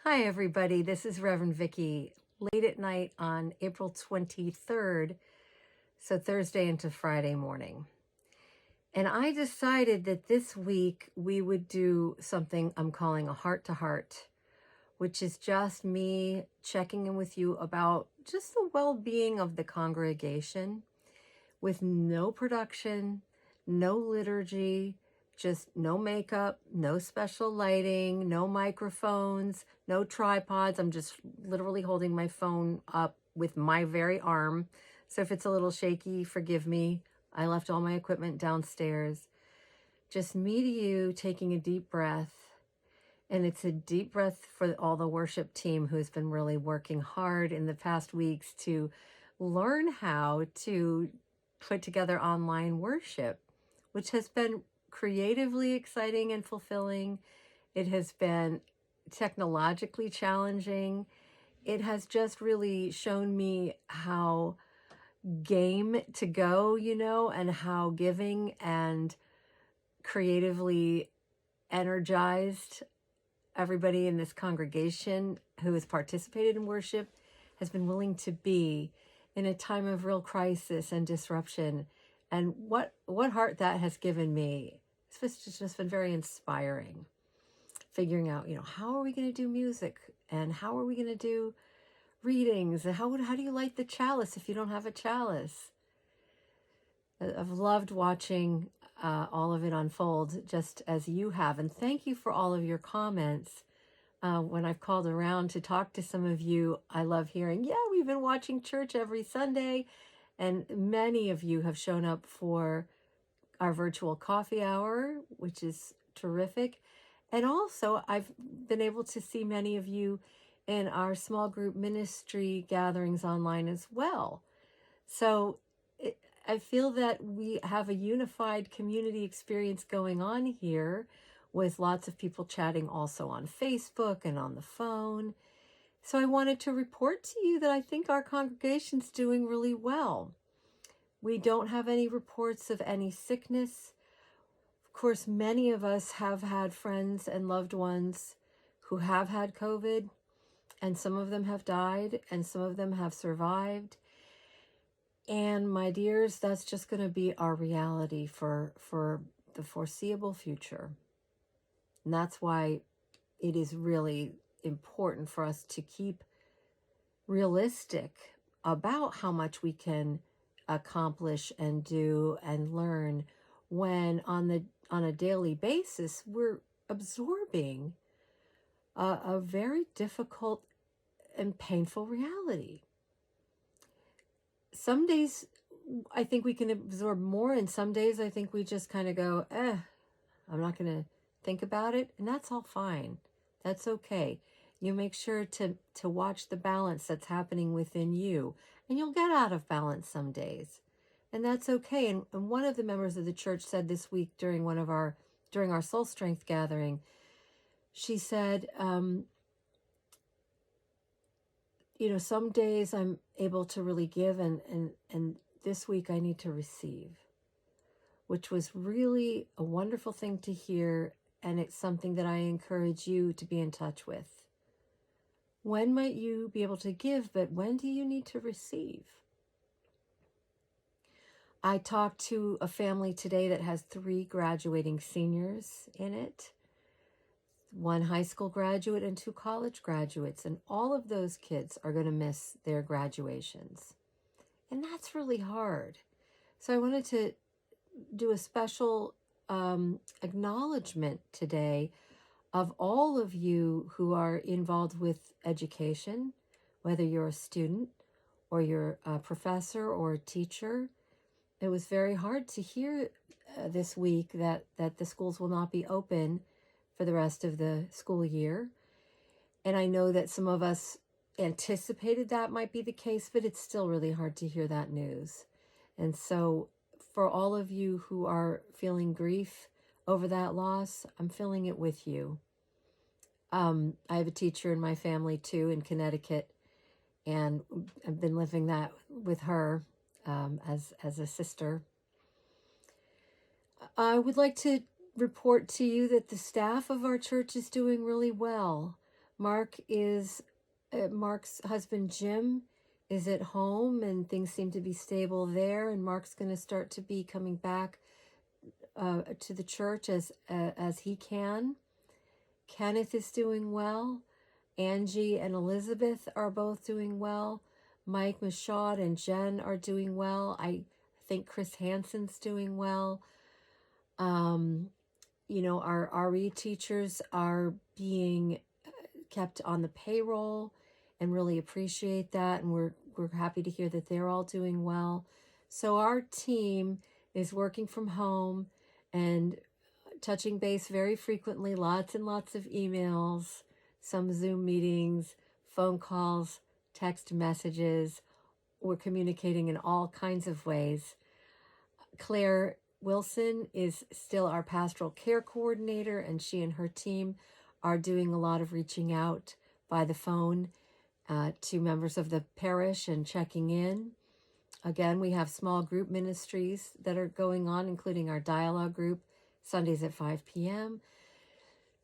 Hi, everybody. This is Reverend Vicky. Late at night on April 23rd, so Thursday into Friday morning. And I decided that this week we would do something I'm calling a heart to heart, which is just me checking in with you about just the well-being of the congregation with no production, no liturgy, just no makeup, no special lighting, no microphones, no tripods. I'm just literally holding my phone up with my very arm. So if it's a little shaky, forgive me. I left all my equipment downstairs. Just me to you, taking a deep breath. And it's a deep breath for all the worship team who's been really working hard in the past weeks to learn how to put together online worship, which has been creatively exciting and fulfilling. It has been technologically challenging. It has just really shown me how game to go, and how giving and creatively energized everybody in this congregation who has participated in worship has been willing to be in a time of real crisis and disruption. And what heart that has given me. It's just been very inspiring. Figuring out, how are we going to do music, and how are we going to do readings, and how do you light the chalice if you don't have a chalice? I've loved watching all of it unfold, just as you have. And thank you for all of your comments. When I've called around to talk to some of you, I love hearing, yeah, we've been watching church every Sunday. And many of you have shown up for our virtual coffee hour, which is terrific. And also, I've been able to see many of you in our small group ministry gatherings online as well. So I feel that we have a unified community experience going on here, with lots of people chatting also on Facebook and on the phone. So I wanted to report to you that I think our congregation's doing really well. We don't have any reports of any sickness. Of course, many of us have had friends and loved ones who have had COVID, and some of them have died, and some of them have survived. And my dears, that's just going to be our reality for the foreseeable future. And that's why it is really important for us to keep realistic about how much we can accomplish and do and learn when on a daily basis we're absorbing a very difficult and painful reality. Some days I think we can absorb more, and some days I think we just kind of go, I'm not going to think about it, and that's all fine. That's okay. You make sure to watch the balance that's happening within you, and you'll get out of balance some days, and that's okay. And one of the members of the church said this week during our Soul Strength gathering, she said, some days I'm able to really give, and this week I need to receive, which was really a wonderful thing to hear. And it's something that I encourage you to be in touch with. When might you be able to give, but when do you need to receive? I talked to a family today that has 3 graduating seniors in it, 1 high school graduate and 2 college graduates, and all of those kids are going to miss their graduations. And that's really hard. So I wanted to do a special acknowledgement today of all of you who are involved with education, whether you're a student or you're a professor or a teacher. It was very hard to hear this week that the schools will not be open for the rest of the school year. And I know that some of us anticipated that might be the case, but it's still really hard to hear that news. And so for all of you who are feeling grief over that loss, I'm feeling it with you. I have a teacher in my family too in Connecticut, and I've been living that with her as a sister. I would like to report to you that the staff of our church is doing really well. Mark's husband Jim is at home, and things seem to be stable there. And Mark's going to start to be coming back to the church as he can. Kenneth is doing well. Angie and Elizabeth are both doing well. Mike Michaud and Jen are doing well. I think Chris Hansen's doing well. Our RE teachers are being kept on the payroll, and really appreciate that. And we're happy to hear that they're all doing well. So our team is working from home and touching base very frequently, lots and lots of emails, some Zoom meetings, phone calls, text messages. We're communicating in all kinds of ways. Claire Wilson is still our pastoral care coordinator, and she and her team are doing a lot of reaching out by the phone to members of the parish and checking in. Again, we have small group ministries that are going on, including our dialogue group, Sundays at 5 p.m.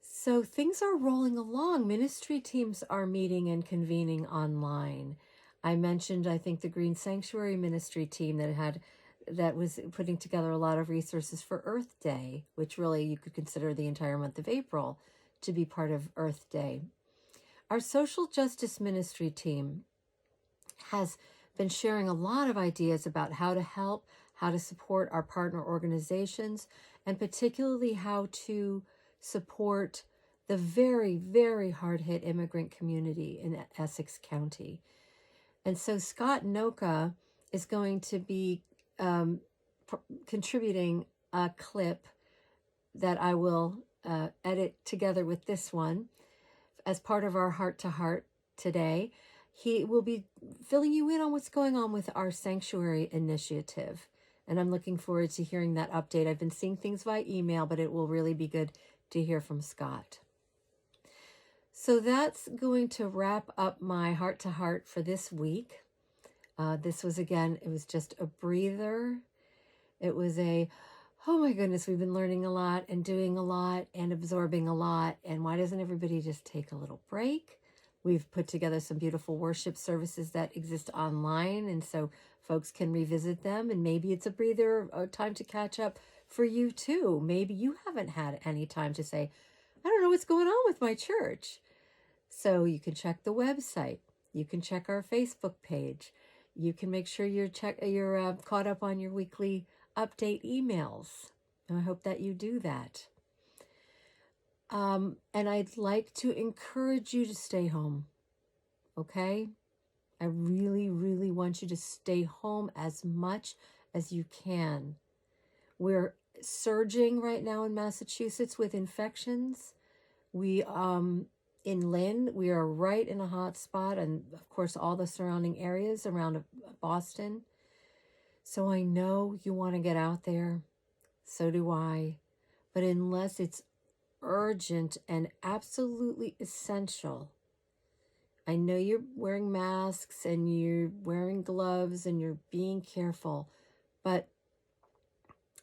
So things are rolling along. Ministry teams are meeting and convening online. I mentioned, I think, the Green Sanctuary ministry team that was putting together a lot of resources for Earth Day, which really you could consider the entire month of April to be part of Earth Day. Our social justice ministry team has been sharing a lot of ideas about how to help, how to support our partner organizations, and particularly how to support the very, very hard-hit immigrant community in Essex County. And so Scott Nowka is going to be contributing a clip that I will edit together with this one as part of our Heart to Heart today. He will be filling you in on what's going on with our sanctuary initiative. And I'm looking forward to hearing that update. I've been seeing things via email, but it will really be good to hear from Scott. So that's going to wrap up my Heart to Heart for this week. This was, again, it was just a breather. It was oh my goodness, we've been learning a lot and doing a lot and absorbing a lot. And why doesn't everybody just take a little break? We've put together some beautiful worship services that exist online, and so folks can revisit them. And maybe it's a breather, a time to catch up for you too. Maybe you haven't had any time to say, I don't know what's going on with my church. So you can check the website. You can check our Facebook page. You can make sure you're caught up on your weekly update emails. And I hope that you do that. And I'd like to encourage you to stay home. Okay? I really, really want you to stay home as much as you can. We're surging right now in Massachusetts with infections. In Lynn, we are right in a hot spot, and of course all the surrounding areas around Boston. So I know you want to get out there. So do I. But unless it's urgent and absolutely essential, I know you're wearing masks and you're wearing gloves and you're being careful, but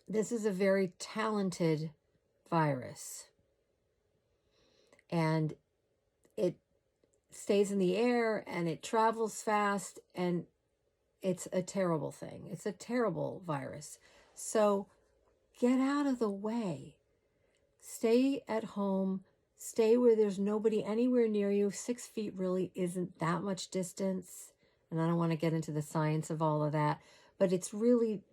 this is a very talented virus. And it stays in the air and it travels fast, and it's a terrible thing. It's a terrible virus. So get out of the way. Stay at home. Stay where there's nobody anywhere near you. 6 feet really isn't that much distance. And I don't want to get into the science of all of that. But it's really,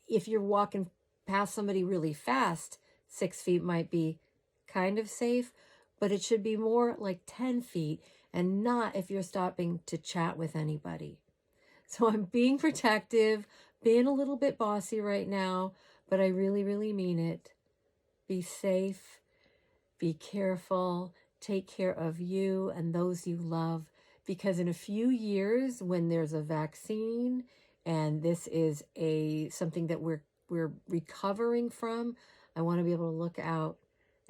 if you're walking past somebody really fast, 6 feet might be kind of safe. But it should be more like 10 feet, and not if you're stopping to chat with anybody. So I'm being protective, being a little bit bossy right now, but I really, really mean it. Be safe, be careful, take care of you and those you love, because in a few years, when there's a vaccine and this is something that we're recovering from, I want to be able to look out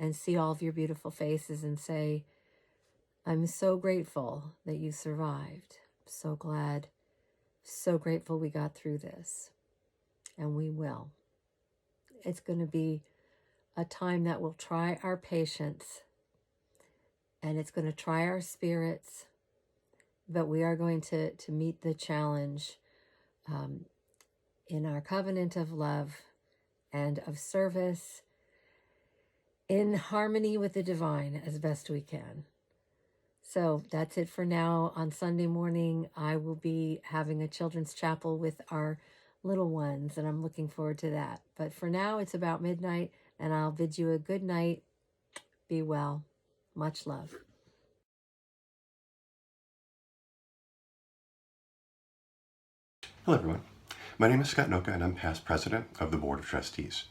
and see all of your beautiful faces and say, I'm so grateful that you survived. I'm so glad, so grateful we got through this. And we will. It's going to be a time that will try our patience. and it's going to try our spirits, but we are going to meet the challenge in our covenant of love and of service in harmony with the divine as best we can. So that's it for now. On Sunday morning, I will be having a children's chapel with our little ones, and I'm looking forward to that. But for now, it's about midnight, and I'll bid you a good night. Be well. Much love. Hello everyone, my name is Scott Nowka and I'm past president of the Board of Trustees.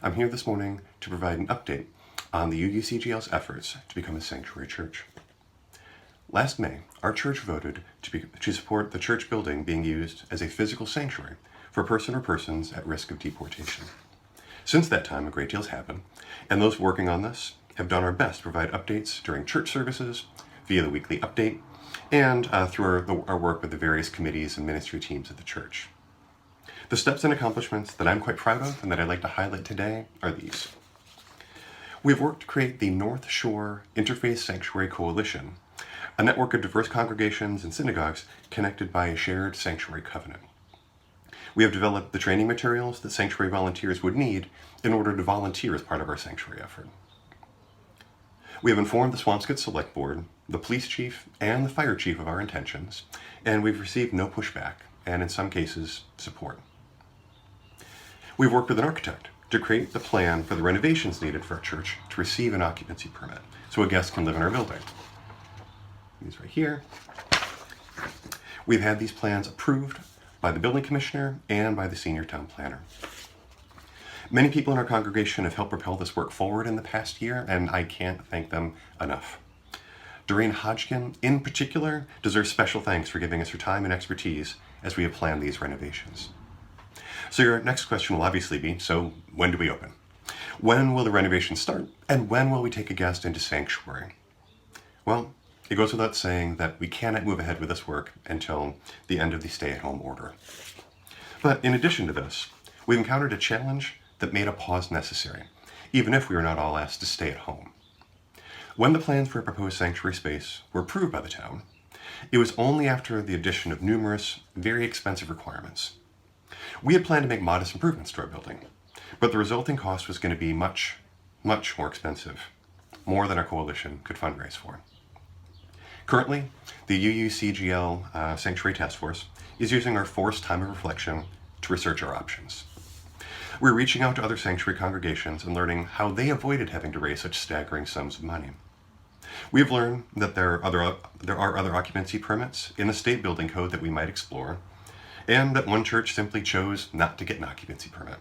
I'm here this morning to provide an update on the UUCGL's efforts to become a sanctuary church. Last May, our church voted to support the church building being used as a physical sanctuary for a person or persons at risk of deportation. Since that time, a great deal has happened, and those working on this have done our best to provide updates during church services, via the weekly update, and through our work with the various committees and ministry teams of the church. The steps and accomplishments that I'm quite proud of and that I'd like to highlight today are these. We've worked to create the North Shore Interfaith Sanctuary Coalition, a network of diverse congregations and synagogues connected by a shared sanctuary covenant. We have developed the training materials that sanctuary volunteers would need in order to volunteer as part of our sanctuary effort. We have informed the Swampscott Select Board, the police chief, and the fire chief of our intentions, and we've received no pushback, and in some cases, support. We've worked with an architect to create the plan for the renovations needed for our church to receive an occupancy permit, so a guest can live in our building. These right here. We've had these plans approved by the building commissioner and by the senior town planner. Many people in our congregation have helped propel this work forward in the past year, and I can't thank them enough. Doreen Hodgkin, in particular, deserves special thanks for giving us her time and expertise as we have planned these renovations. So your next question will obviously be, so when do we open? When will the renovations start? And when will we take a guest into sanctuary? Well, it goes without saying that we cannot move ahead with this work until the end of the stay-at-home order. But in addition to this, we've encountered a challenge that made a pause necessary, even if we were not all asked to stay at home. When the plans for a proposed sanctuary space were approved by the town, it was only after the addition of numerous, very expensive requirements. We had planned to make modest improvements to our building, but the resulting cost was going to be much, much more expensive, more than our coalition could fundraise for. Currently, the UUCGL Sanctuary Task Force is using our forced time of reflection to research our options. We're reaching out to other sanctuary congregations and learning how they avoided having to raise such staggering sums of money. We've learned that there are other occupancy permits in the state building code that we might explore, and that one church simply chose not to get an occupancy permit.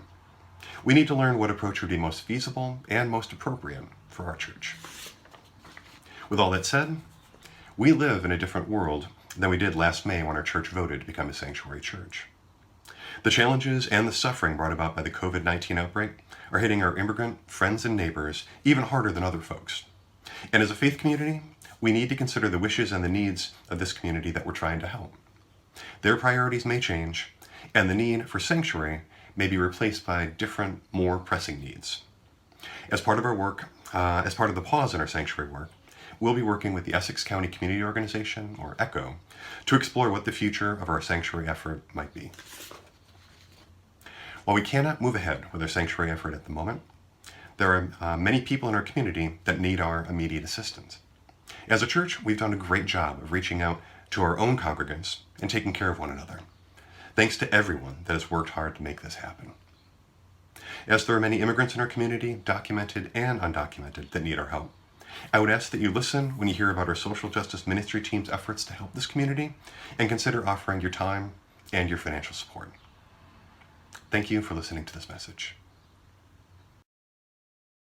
We need to learn what approach would be most feasible and most appropriate for our church. With all that said, we live in a different world than we did last May when our church voted to become a sanctuary church. The challenges and the suffering brought about by the COVID-19 outbreak are hitting our immigrant friends and neighbors even harder than other folks. And as a faith community, we need to consider the wishes and the needs of this community that we're trying to help. Their priorities may change, and the need for sanctuary may be replaced by different, more pressing needs. As part of our work, as part of the pause in our sanctuary work, we'll be working with the Essex County Community Organization, or ECHO, to explore what the future of our sanctuary effort might be. While we cannot move ahead with our sanctuary effort at the moment, there are many people in our community that need our immediate assistance. As a church, we've done a great job of reaching out to our own congregants and taking care of one another. Thanks to everyone that has worked hard to make this happen. As there are many immigrants in our community, documented and undocumented, that need our help, I would ask that you listen when you hear about our social justice ministry team's efforts to help this community and consider offering your time and your financial support. Thank you for listening to this message.